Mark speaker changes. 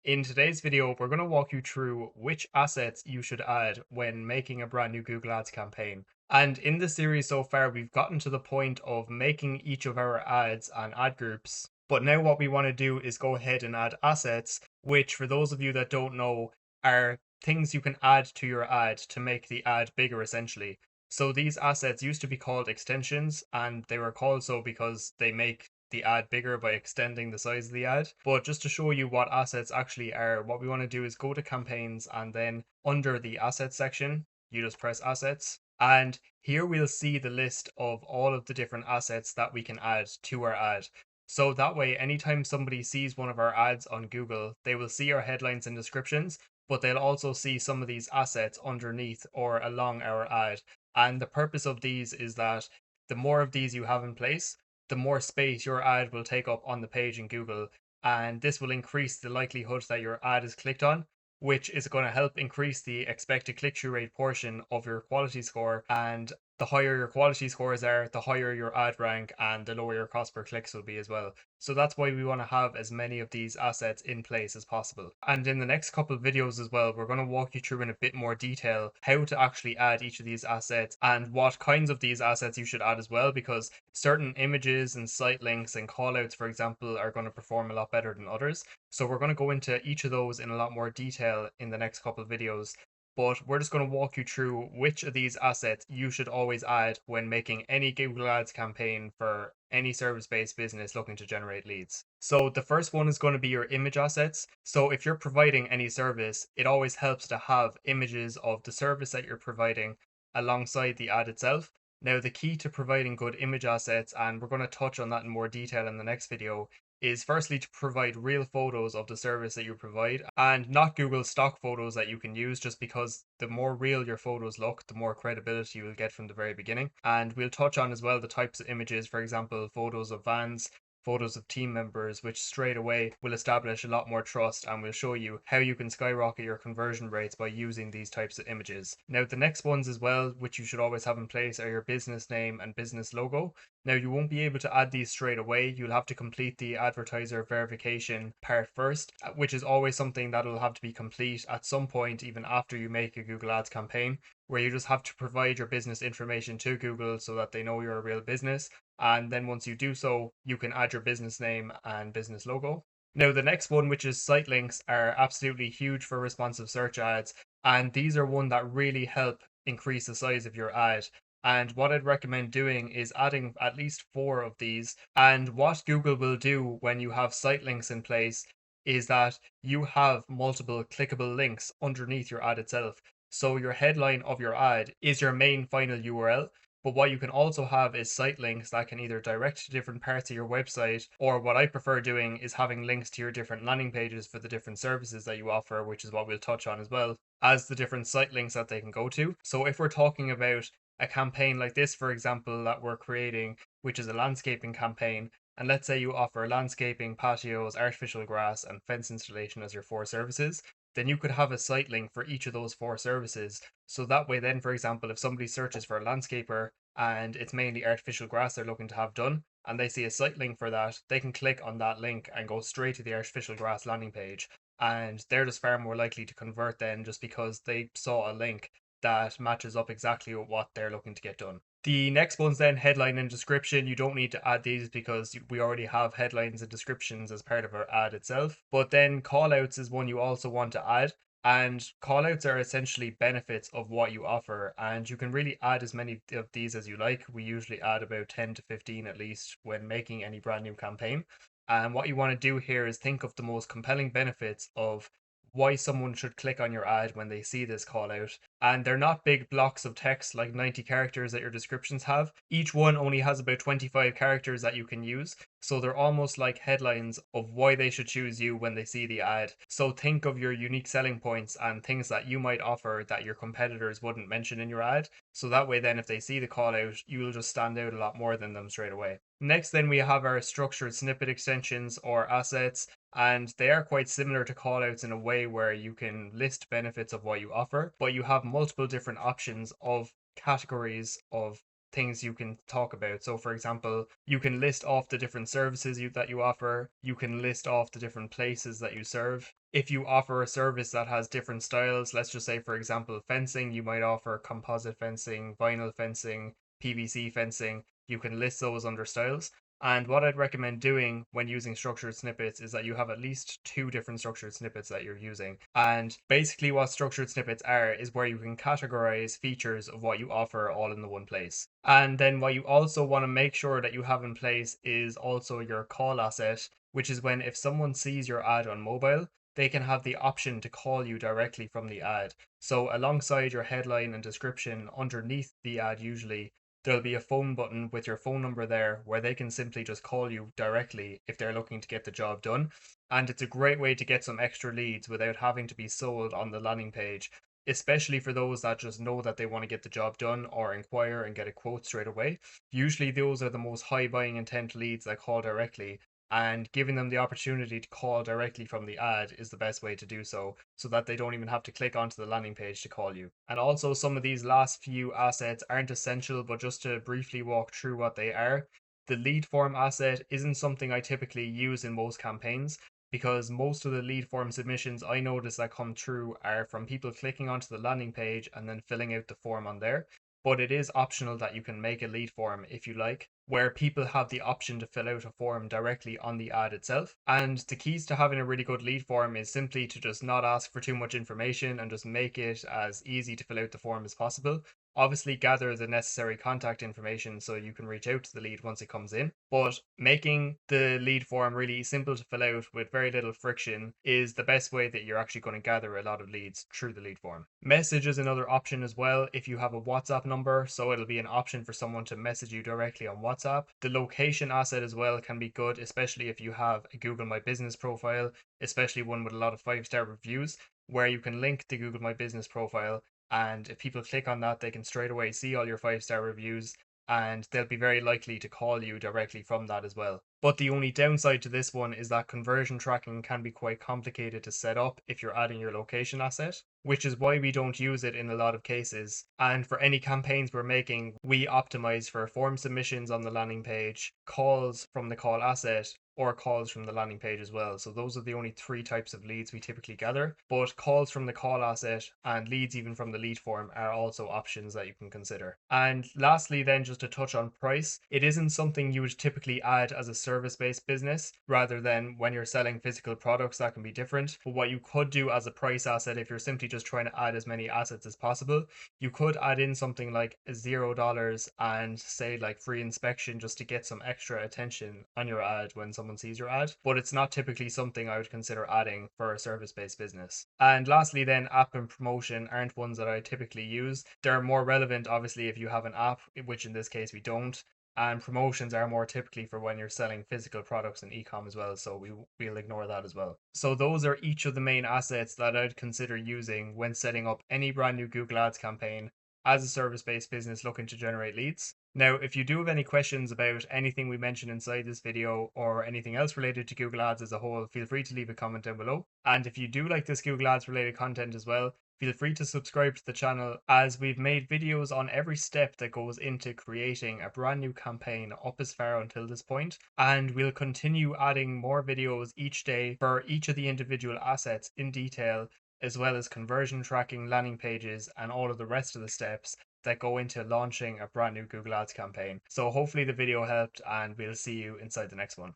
Speaker 1: In today's video, we're going to walk you through which assets you should add when making a brand new Google Ads campaign. And in the series so far, we've gotten to the point of making each of our ads and ad groups. But now what we want to do is go ahead and add assets, which for those of you that don't know, are things you can add to your ad to make the ad bigger essentially. So these assets used to be called extensions, and they were called so because they make the ad bigger by extending the size of the ad. But just to show you what assets actually are, what we want to do is go to campaigns and then under the assets section, you just press assets. And here we'll see the list of all of the different assets that we can add to our ad. So that way, anytime somebody sees one of our ads on Google, they will see our headlines and descriptions, but they'll also see some of these assets underneath or along our ad. And the purpose of these is that the more of these you have in place, the more space your ad will take up on the page in Google. And this will increase the likelihood that your ad is clicked on, which is going to help increase the expected click through rate portion of your quality score. And the higher your quality scores are, the higher your ad rank and the lower your cost per clicks will be as well. So that's why we want to have as many of these assets in place as possible. And in the next couple of videos as well, we're going to walk you through in a bit more detail how to actually add each of these assets and what kinds of these assets you should add as well, because certain images and site links and callouts, for example, are going to perform a lot better than others. So we're going to go into each of those in a lot more detail in the next couple of videos, but we're just going to walk you through which of these assets you should always add when making any Google Ads campaign for any service-based business looking to generate leads. So the first one is going to be your image assets. So if you're providing any service, it always helps to have images of the service that you're providing alongside the ad itself. Now, the key to providing good image assets, and we're going to touch on that in more detail in the next video, is firstly to provide real photos of the service that you provide and not Google stock photos that you can use, just because the more real your photos look, the more credibility you will get from the very beginning. And we'll touch on as well the types of images, for example, photos of vans, photos of team members, which straight away will establish a lot more trust and will show you how you can skyrocket your conversion rates by using these types of images. Now, the next ones as well, which you should always have in place, are your business name and business logo. Now, you won't be able to add these straight away. You'll have to complete the advertiser verification part first, which is always something that'll have to be complete at some point, even after you make a Google Ads campaign, where you just have to provide your business information to Google so that they know you're a real business. And then once you do so, you can add your business name and business logo. Now, the next one, which is site links, are absolutely huge for responsive search ads. And these are one that really help increase the size of your ad. And what I'd recommend doing is adding at least 4 of these. And what Google will do when you have site links in place is that you have multiple clickable links underneath your ad itself. So your headline of your ad is your main final URL. But what you can also have is site links that can either direct to different parts of your website, or what I prefer doing is having links to your different landing pages for the different services that you offer, which is what we'll touch on as well, as the different site links that they can go to. So if we're talking about a campaign like this, for example, that we're creating, which is a landscaping campaign, and let's say you offer landscaping, patios, artificial grass, and fence installation as your 4 services, then you could have a site link for each of those 4 services. So that way, then, for example, if somebody searches for a landscaper and it's mainly artificial grass they're looking to have done, and they see a site link for that, they can click on that link and go straight to the artificial grass landing page. And they're just far more likely to convert then, just because they saw a link that matches up exactly with what they're looking to get done. The next one's then headline and description. You don't need to add these because we already have headlines and descriptions as part of our ad itself. But then callouts is one you also want to add. And callouts are essentially benefits of what you offer, and you can really add as many of these as you like. We usually add about 10 to 15 at least when making any brand new campaign. And what you want to do here is think of the most compelling benefits of why someone should click on your ad when they see this call out. And they're not big blocks of text like 90 characters that your descriptions have. Each one only has about 25 characters that you can use. So they're almost like headlines of why they should choose you when they see the ad. So think of your unique selling points and things that you might offer that your competitors wouldn't mention in your ad. So that way, then, if they see the call out, you'll just stand out a lot more than them straight away. Next, then, we have our structured snippet extensions or assets, and they are quite similar to callouts in a way where you can list benefits of what you offer, but you have multiple different options of categories of things you can talk about. So, for example, you can list off the different services that you offer, you can list off the different places that you serve. If you offer a service that has different styles, let's just say, for example, fencing, you might offer composite fencing, vinyl fencing, PVC fencing. You can list those under styles. And what I'd recommend doing when using structured snippets is that you have at least two different structured snippets that you're using. And basically, what structured snippets are is where you can categorize features of what you offer all in the one place. And then what you also want to make sure that you have in place is also your call asset, which is when if someone sees your ad on mobile, they can have the option to call you directly from the ad. So, alongside your headline and description, underneath the ad, usually there'll be a phone button with your phone number there where they can simply just call you directly if they're looking to get the job done. And it's a great way to get some extra leads without having to be sold on the landing page, especially for those that just know that they want to get the job done or inquire and get a quote straight away. Usually, those are the most high buying intent leads that call directly, and giving them the opportunity to call directly from the ad is the best way to do so, so that they don't even have to click onto the landing page to call you. And also, some of these last few assets aren't essential, but just to briefly walk through what they are, the lead form asset isn't something I typically use in most campaigns, because most of the lead form submissions I notice that come through are from people clicking onto the landing page and then filling out the form on there. But it is optional that you can make a lead form if you like, where people have the option to fill out a form directly on the ad itself. And the keys to having a really good lead form is simply to just not ask for too much information and just make it as easy to fill out the form as possible. Obviously, gather the necessary contact information so you can reach out to the lead once it comes in. But making the lead form really simple to fill out with very little friction is the best way that you're actually going to gather a lot of leads through the lead form. Message is another option as well if you have a WhatsApp number, so it'll be an option for someone to message you directly on WhatsApp. The location asset as well can be good, especially if you have a Google My Business profile, especially one with a lot of 5-star reviews, where you can link the Google My Business profile, and if people click on that, they can straight away see all your 5-star reviews, and they'll be very likely to call you directly from that as well. But the only downside to this one is that conversion tracking can be quite complicated to set up if you're adding your location asset, which is why we don't use it in a lot of cases. And for any campaigns we're making, we optimize for form submissions on the landing page, calls from the call asset, or calls from the landing page as well. So those are the only three types of leads we typically gather. But calls from the call asset and leads even from the lead form are also options that you can consider. And lastly, then, just to touch on price, it isn't something you would typically add as a service-based business, rather than when you're selling physical products that can be different. But what you could do as a price asset, if you're simply just trying to add as many assets as possible, you could add in something like $0 and say like free inspection just to get some extra attention on your ad when someone sees your ad. But it's not typically something I would consider adding for a service-based business. And lastly, then, app and promotion aren't ones that I typically use. They're more relevant obviously if you have an app, which in this case we don't, and promotions are more typically for when you're selling physical products in e-com as well, so we'll ignore that as well. So those are each of the main assets that I'd consider using when setting up any brand new Google Ads campaign as a service-based business looking to generate leads. Now, if you do have any questions about anything we mentioned inside this video or anything else related to Google Ads as a whole, feel free to leave a comment down below. And if you do like this Google Ads related content as well, feel free to subscribe to the channel, as we've made videos on every step that goes into creating a brand new campaign up as far until this point, and we'll continue adding more videos each day for each of the individual assets in detail, as well as conversion tracking, landing pages, and all of the rest of the steps that go into launching a brand new Google Ads campaign. So hopefully the video helped, and we'll see you inside the next one.